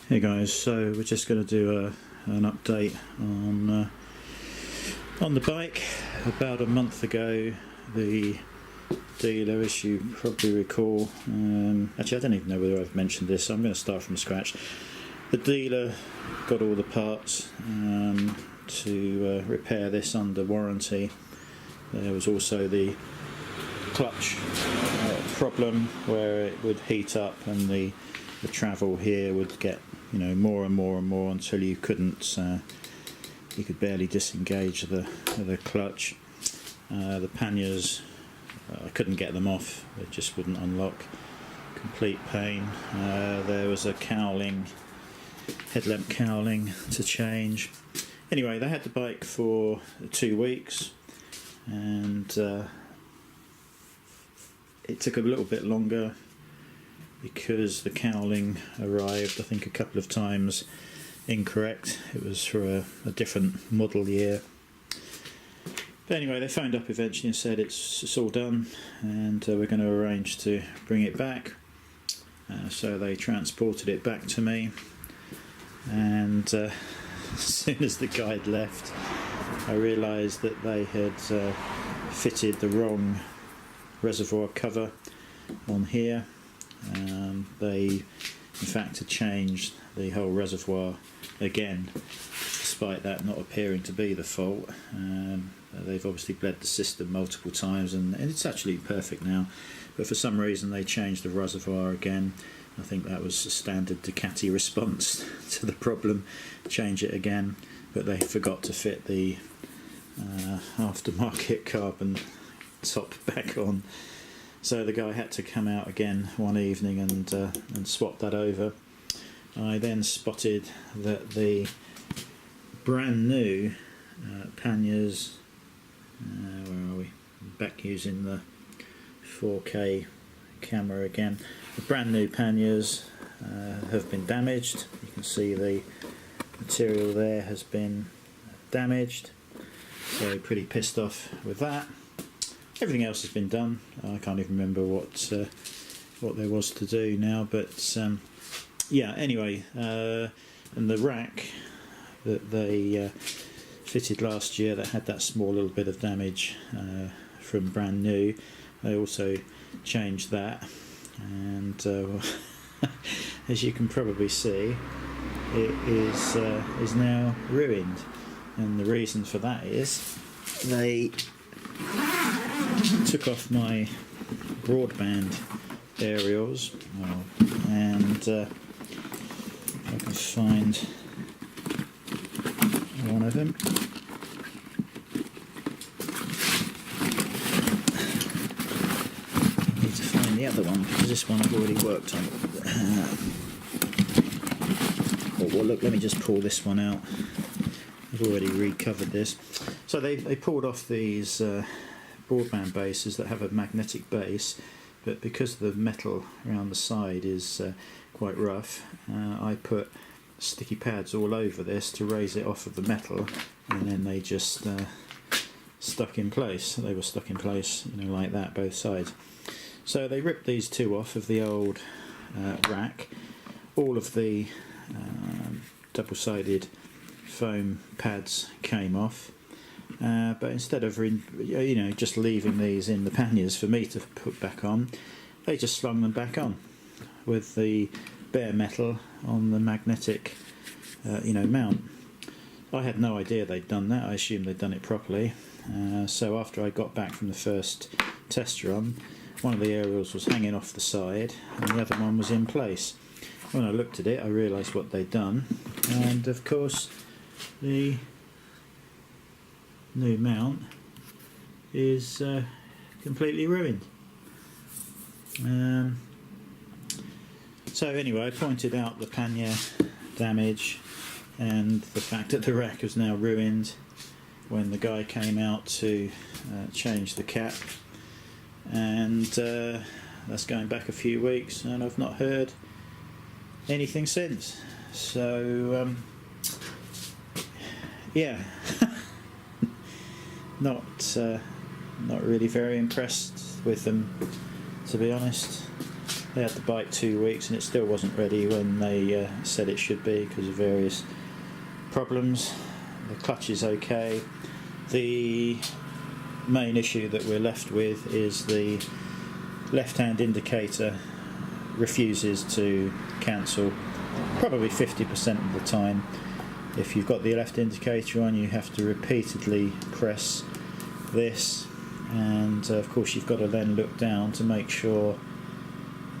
Hey guys, so we're just going to do an update on the bike. About a month ago, the dealer, as you probably recall, actually I don't even know whether I've mentioned this, so I'm going to start from scratch. The dealer got all the parts to repair this under warranty. There was also the clutch problem where it would heat up and the travel here would get more and more until you couldn't you could barely disengage the clutch. The panniers, I couldn't get them off, they just wouldn't unlock. Complete pain. There was a cowling, headlamp cowling to change. Anyway, they had the bike for 2 weeks and it took a little bit longer because the cowling arrived, I think, a couple of times incorrect. It was for a different model year. But anyway, they phoned up eventually and said it's all done and we're going to arrange to bring it back. So they transported it back to me, and as soon as the guy had left, I realised that they had fitted the wrong reservoir cover on here. They in fact had changed the whole reservoir again, despite that not appearing to be the fault. They've obviously bled the system multiple times and it's actually perfect now, but for some reason they changed the reservoir again. I think that was a standard Ducati response to the problem, change it again, but they forgot to fit the aftermarket carbon top back on. So the guy had to come out again one evening and swap that over. I then spotted that the brand new panniers, where are we? Back using the 4K camera again. The brand new panniers have been damaged. You can see the material there has been damaged. So pretty pissed off with that. Everything else has been done. I can't even remember what there was to do now, but yeah, anyway, and the rack that they fitted last year that had that small little bit of damage from brand new, they also changed that, and as you can probably see, it is now ruined, and the reason for that is they took off my broadband aerials, and if I can find one of them. I need to find the other one because this one I've already worked on. Well, look, let me just pull this one out. I've already recovered this. So they pulled off these broadband bases that have a magnetic base, but because the metal around the side is quite rough, I put sticky pads all over this to raise it off of the metal, and then they just stuck in place. They were stuck in place, like that, both sides. So they ripped these two off of the old rack. All of the double-sided foam pads came off. But instead of just leaving these in the panniers for me to put back on, they just slung them back on with the bare metal on the magnetic mount. I had no idea they'd done that. I assumed they'd done it properly. So after I got back from the first test run, one of the aerials was hanging off the side and the other one was in place. When I looked at it, I realised what they'd done, and of course the new mount is completely ruined. So anyway, I pointed out the pannier damage and the fact that the rack is now ruined when the guy came out to change the cap, and that's going back a few weeks, and I've not heard anything since. So yeah. Not really very impressed with them, to be honest. they had the bike 2 weeks and it still wasn't ready when they said it should be because of various problems. The clutch is okay. The main issue that we're left with is the left-hand indicator refuses to cancel probably 50% of the time. If you've got the left indicator on, you have to repeatedly press this, and of course you've got to then look down to make sure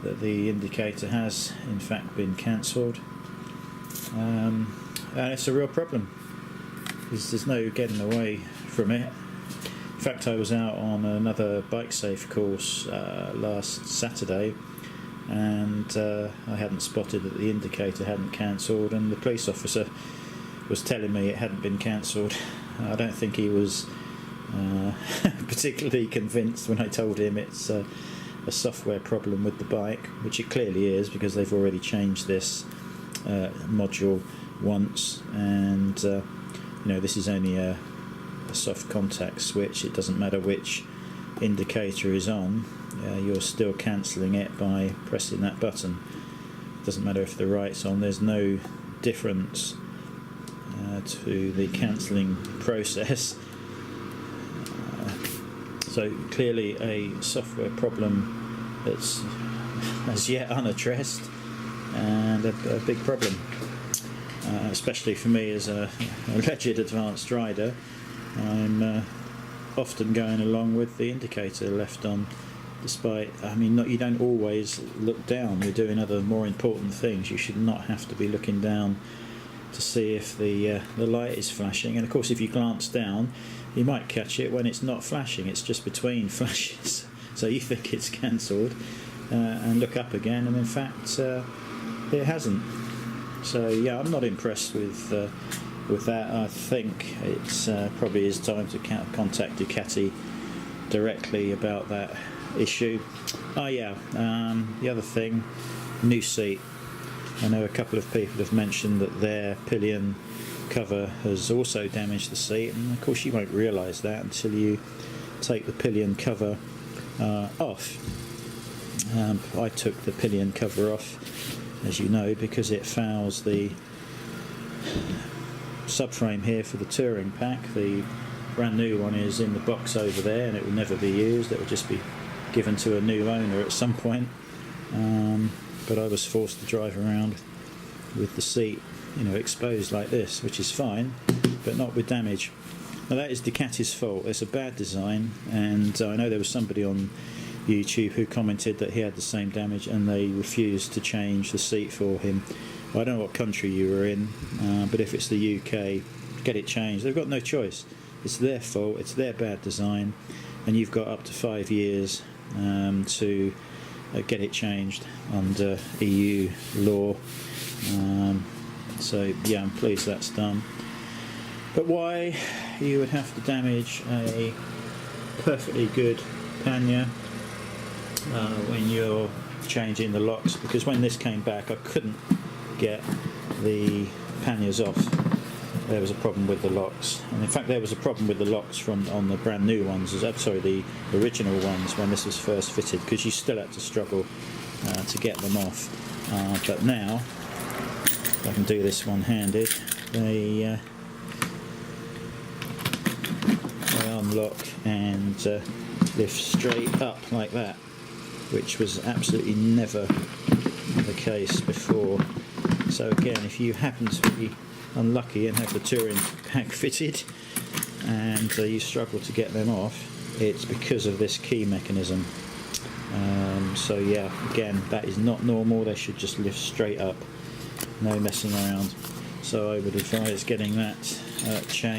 that the indicator has in fact been cancelled, and it's a real problem because there's no getting away from it. In fact, I was out on another bike safe course last Saturday, and I hadn't spotted that the indicator hadn't cancelled, and the police officer was telling me it hadn't been cancelled. I don't think he was particularly convinced when I told him it's a software problem with the bike, which it clearly is because they've already changed this module once, and this is only a soft contact switch. It doesn't matter which indicator is on, you're still cancelling it by pressing that button. It doesn't matter if the right's on, there's no difference to the cancelling process. So clearly a software problem that's as yet unaddressed, and a big problem, especially for me as a alleged advanced rider. I'm often going along with the indicator left on, despite, you don't always look down. You're doing other more important things. You should not have to be looking down to see if the light is flashing, and of course if you glance down you might catch it when it's not flashing, it's just between flashes, so you think it's cancelled and look up again, and in fact it hasn't. So yeah, I'm not impressed with that. I think it's probably is time to contact Ducati directly about that issue. The other thing, new seat. I know a couple of people have mentioned that their pillion cover has also damaged the seat, and of course you won't realise that until you take the pillion cover off. I took the pillion cover off, as you know, because it fouls the subframe here for the touring pack. The brand new one is in the box over there and it will never be used. It will just be given to a new owner at some point. But I was forced to drive around with the seat, exposed like this, which is fine, but not with damage. Now that is Ducati's fault. It's a bad design, and I know there was somebody on YouTube who commented that he had the same damage and they refused to change the seat for him. I don't know what country you were in, but if it's the UK, get it changed. They've got no choice. It's their fault, it's their bad design, and you've got up to 5 years to get it changed under EU law. So yeah, I'm pleased that's done. But why you would have to damage a perfectly good pannier when you're changing the locks? Because when this came back I couldn't get the panniers off. There was a problem with the locks, and in fact there was a problem with the locks on the brand new ones, the original ones when this was first fitted, because you still had to struggle to get them off. But now, if I can do this one-handed, they unlock and lift straight up like that, which was absolutely never the case before. So again, if you happen to be unlucky and have the touring pack fitted and you struggle to get them off, it's because of this key mechanism. So yeah, again, that is not normal. They should just lift straight up, no messing around. So I would advise getting that changed.